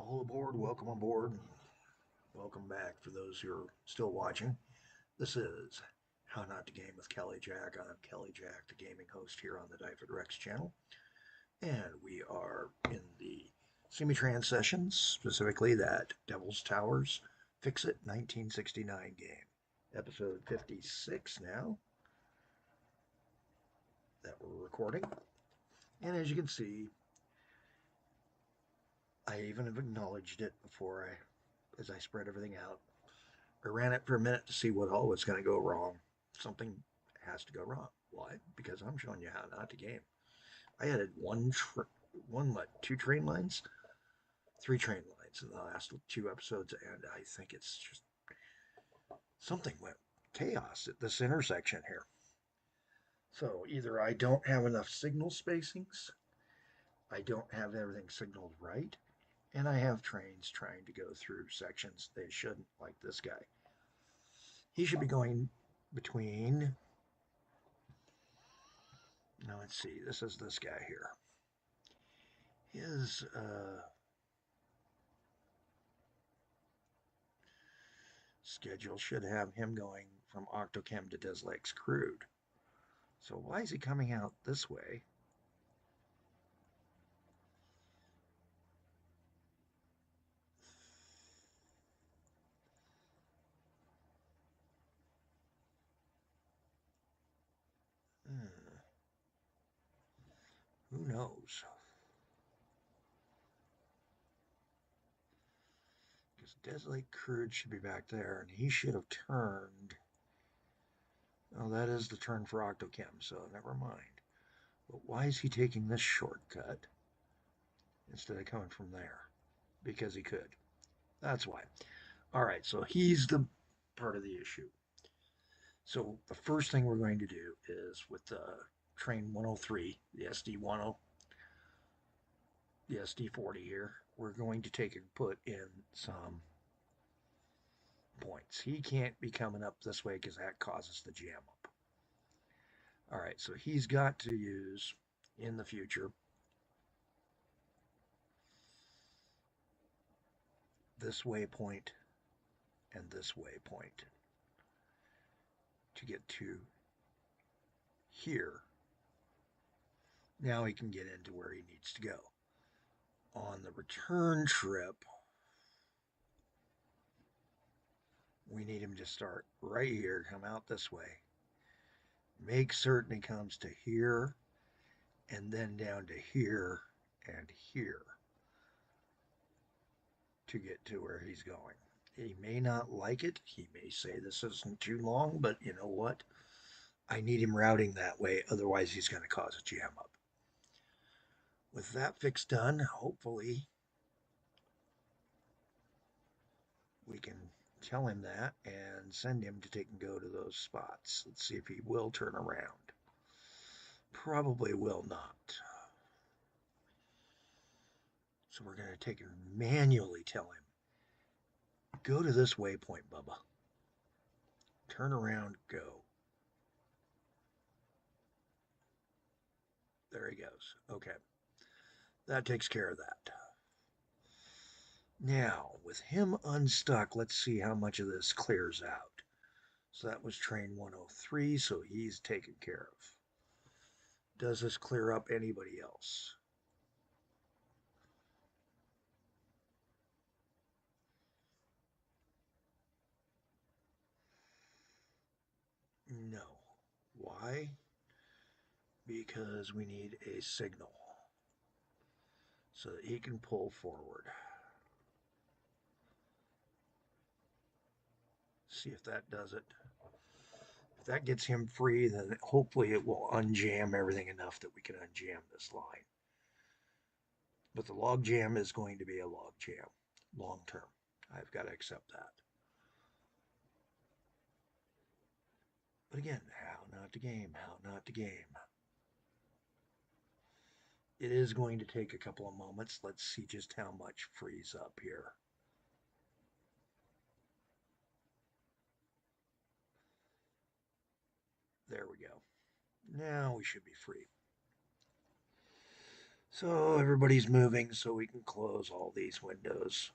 All aboard, welcome aboard, welcome back for those who are still watching. This is How Not to Game with Kelly Jack. I'm Kelly Jack, the gaming host here on the Dyford Rex channel, and we are in the semi-trans sessions, specifically that Devil's Towers Fixit 1969 game. Episode 56 now that we're recording. And as you can see, I even have acknowledged it before as I spread everything out. I ran it for a minute to see what all was going to go wrong. Something has to go wrong. Why? Because I'm showing you how not to game. I added two train lines, three train lines in the last two episodes, and I think it's just something went chaos at this intersection here. So either I don't have enough signal spacings, I don't have everything signaled right, and I have trains trying to go through sections they shouldn't, like this guy. He should be going between. Now let's see. This is this guy here. His schedule should have him going from Octochem to Des Lakes Crude. So why is he coming out this way? Hmm. Who knows? Because Des Lake Crude should be back there, and he should have turned. Oh, that is the turn for Octochem, so never mind. But why is he taking this shortcut instead of coming from there? Because he could. That's why. All right, so he's the part of the issue. So the first thing we're going to do is with the train 103, the SD10, the SD40 here, we're going to take and put in some points. He can't be coming up this way because that causes the jam up. All right, so he's got to use in the future this waypoint and this waypoint to get to here. Now he can get into where he needs to go. On the return trip, we need him to start right here, come out this way, make certain he comes to here, and then down to here and here to get to where he's going. He may not like it. He may say this isn't too long, but you know what? I need him routing that way. Otherwise, he's going to cause a jam up. With that fix done, hopefully we can tell him that and send him to take and go to those spots. Let's see if he will turn around. Probably will not. So we're going to take and manually tell him, go to this waypoint, Bubba. Turn around, go. There he goes. Okay. That takes care of that. Now, with him unstuck, let's see how much of this clears out. So that was train 103, so he's taken care of. Does this clear up anybody else? No. Why? Because we need a signal so that he can pull forward. See if that does it. If that gets him free, then hopefully it will unjam everything enough that we can unjam this line. But the log jam is going to be a log jam long term. I've got to accept that. But again, how not to game, how not to game. It is going to take a couple of moments. Let's see just how much frees up here. There we go. Now we should be free. So everybody's moving so we can close all these windows.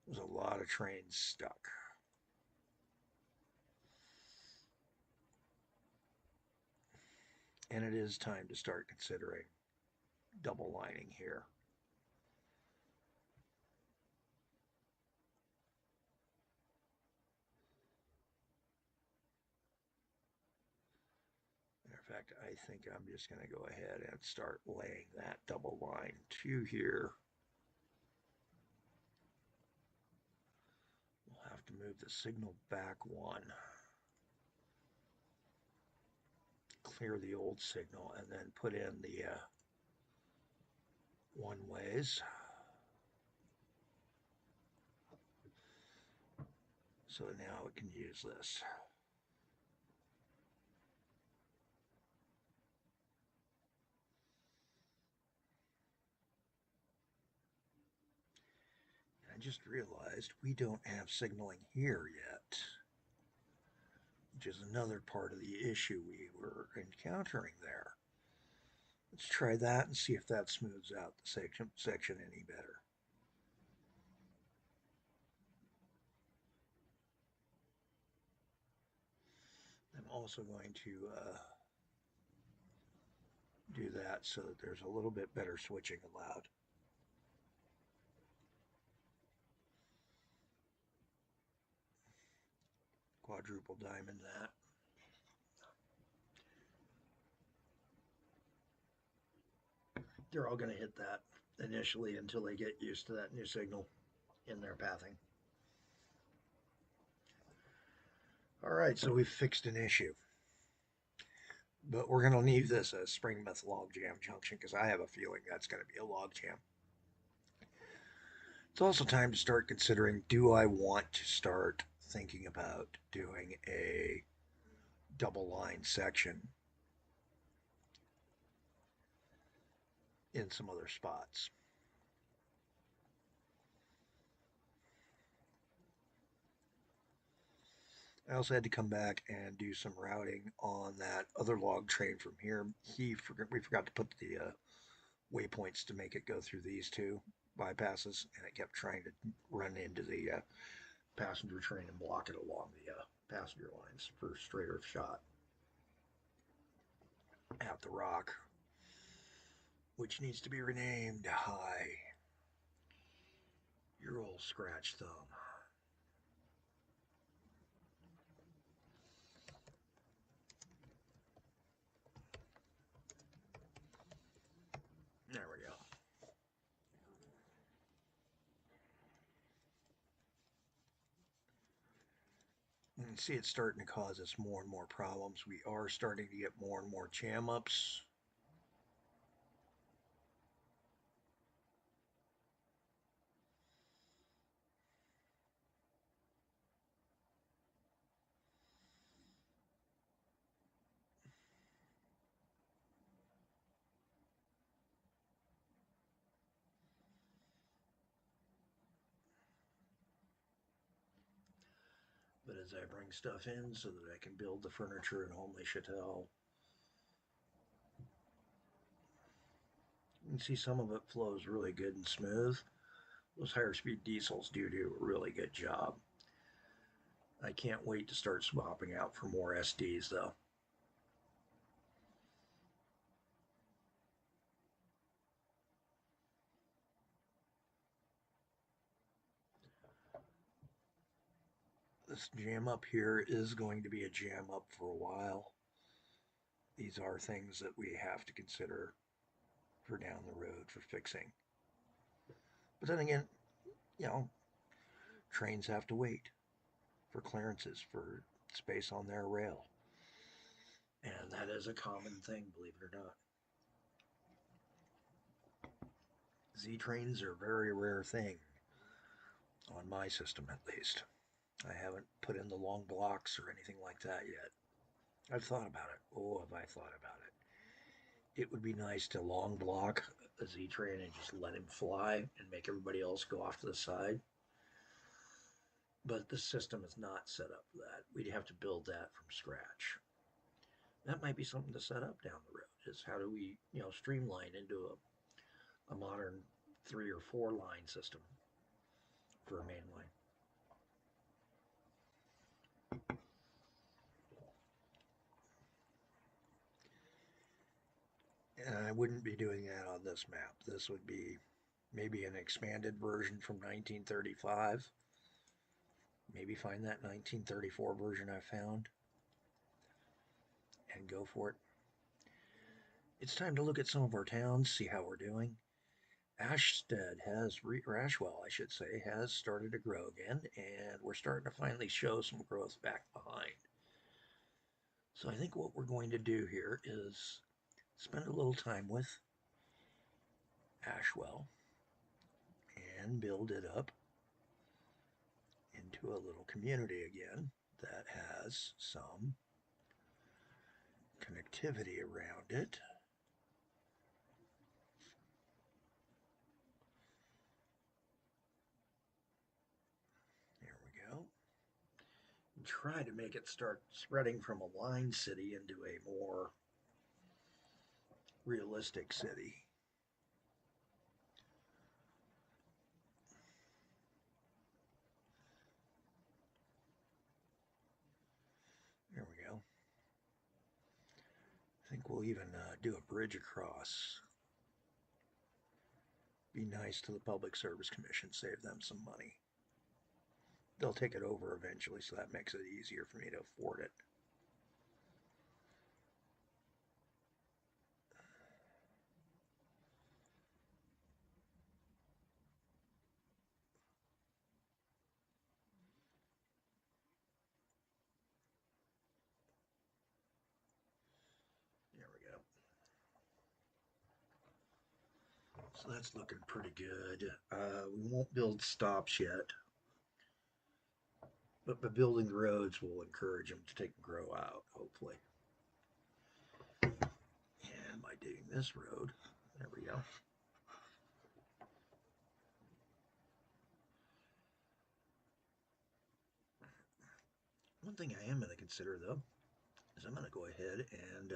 There's a lot of trains stuck. And it is time to start considering double lining here. Matter of fact, I think I'm just going to go ahead and start laying that double line to here. We'll have to move the signal back one. Clear the old signal and then put in the one ways. So now we can use this. I just realized we don't have signaling here yet, which is another part of the issue we were encountering there. Let's try that and see if that smooths out the section any better. I'm also going to do that so that there's a little bit better switching allowed. Quadruple diamond that. They're all going to hit that initially until they get used to that new signal in their pathing. All right, so we've fixed an issue. But we're going to leave this as spring meth log jam junction because I have a feeling that's going to be a log jam. It's also time to start considering, do I want to start thinking about doing a double line section in some other spots? I also had to come back and do some routing on that other log train from here. We forgot to put the waypoints to make it go through these two bypasses, and it kept trying to run into the passenger train and block it along the passenger lines for straighter shot at the rock, which needs to be renamed Hi, your old scratch thumb. There we go. You can see it's starting to cause us more and more problems. We are starting to get more and more jam ups. But as I bring stuff in so that I can build the furniture in Homely Chateau, you can see some of it flows really good and smooth. Those higher speed diesels do a really good job. I can't wait to start swapping out for more SDs though. This jam up here is going to be a jam up for a while. These are things that we have to consider for down the road for fixing. But then again, you know, trains have to wait for clearances for space on their rail. And that is a common thing, believe it or not. Z trains are a very rare thing on my system, at least. I haven't put in the long blocks or anything like that yet. I've thought about it. Oh, have I thought about it? It would be nice to long block a Z train and just let him fly and make everybody else go off to the side. But the system is not set up for that. We'd have to build that from scratch. that might be something to set up down the road. Is how do we, streamline into a modern 3 or 4 line system for a main line. And I wouldn't be doing that on this map. This would be maybe an expanded version from 1935. Maybe find that 1934 version I found and go for it. It's time to look at some of our towns, see how we're doing. Ashstead has, or Ashwell, I should say, has started to grow again, and we're starting to finally show some growth back behind. So I think what we're going to do here is spend a little time with Ashwell and build it up into a little community again that has some connectivity around it. There we go. And try to make it start spreading from a line city into a more realistic city. There we go. I think we'll even do a bridge across. Be nice to the Public Service Commission, save them some money. They'll take it over eventually, so that makes it easier for me to afford it. There we go. So that's looking pretty good. We won't build stops yet, but by building roads will encourage them to take and grow out, hopefully. And by digging this road, there we go. One thing I am going to consider, though, is I'm going to go ahead and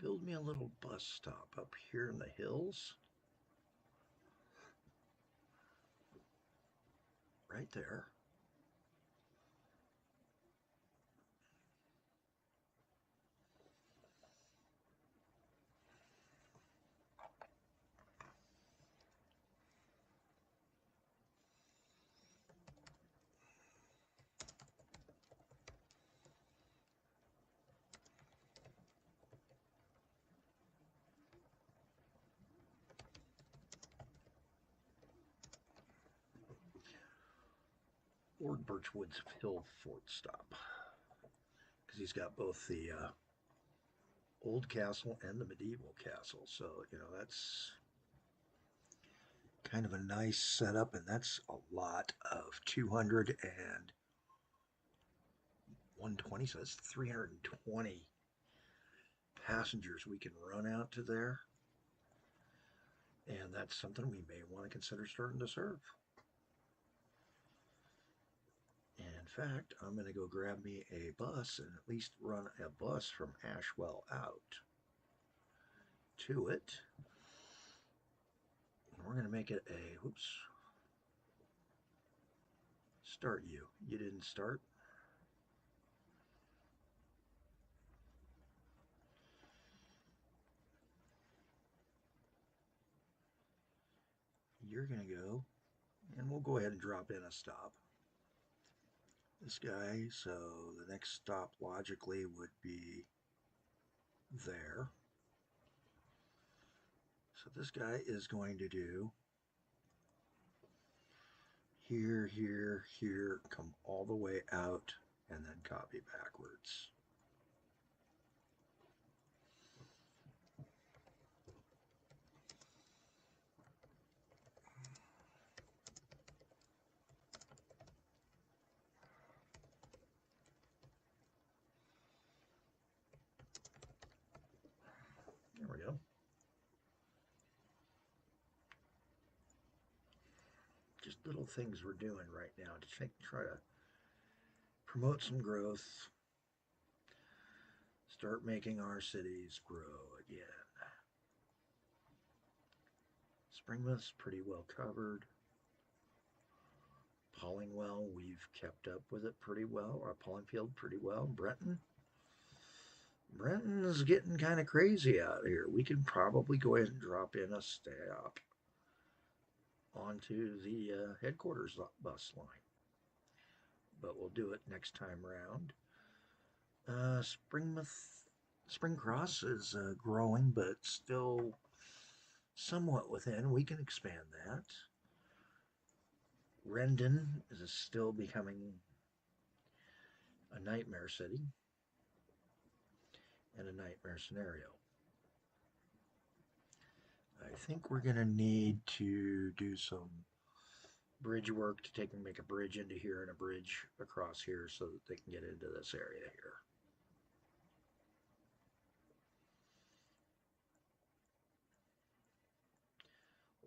build me a little bus stop up here in the hills. Right there. Lord Birchwood's Hill Fort stop, because he's got both the old castle and the medieval castle. So, that's kind of a nice setup, and that's a lot of 200 and 120, so that's 320 passengers we can run out to there. And that's something we may want to consider starting to serve. And in fact, I'm going to go grab me a bus and at least run a bus from Ashwell out to it. And we're going to make it a, whoops, start you. You didn't start. You're going to go, and we'll go ahead and drop in a stop. This guy, so the next stop logically would be there. So this guy is going to do here, here, here, come all the way out, and then copy backwards. There we go. Just little things we're doing right now to try to promote some growth, Start making our cities grow again. Springmouth's pretty well covered. Pollingwell, we've kept up with it pretty well. Or Pollingfield pretty well. Brenton's getting kind of crazy out here. We can probably go ahead and drop in a stop onto the headquarters bus line. But we'll do it next time round. Spring Cross is growing, but still somewhat within. We can expand that. Rendon is still becoming a nightmare city and a nightmare scenario. I think we're going to need to do some bridge work to make a bridge into here and a bridge across here so that they can get into this area here.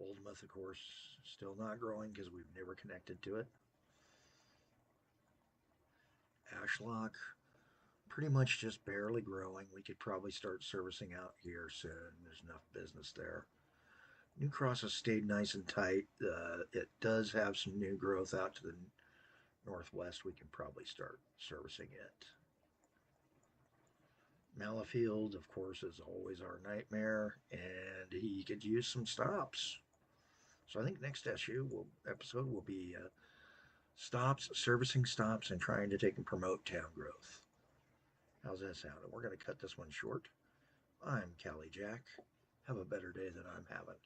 Oldmouth, of course, still not growing because we've never connected to it. Ashlock, pretty much just barely growing. We could probably start servicing out here soon. There's enough business there. New Cross has stayed nice and tight. It does have some new growth out to the northwest. We can probably start servicing it. Malafield, of course, is always our nightmare, and he could use some stops. So I think next episode will be stops, servicing stops, and trying to take and promote town growth. How's that sound? We're going to cut this one short. I'm Callie Jack. Have a better day than I'm having.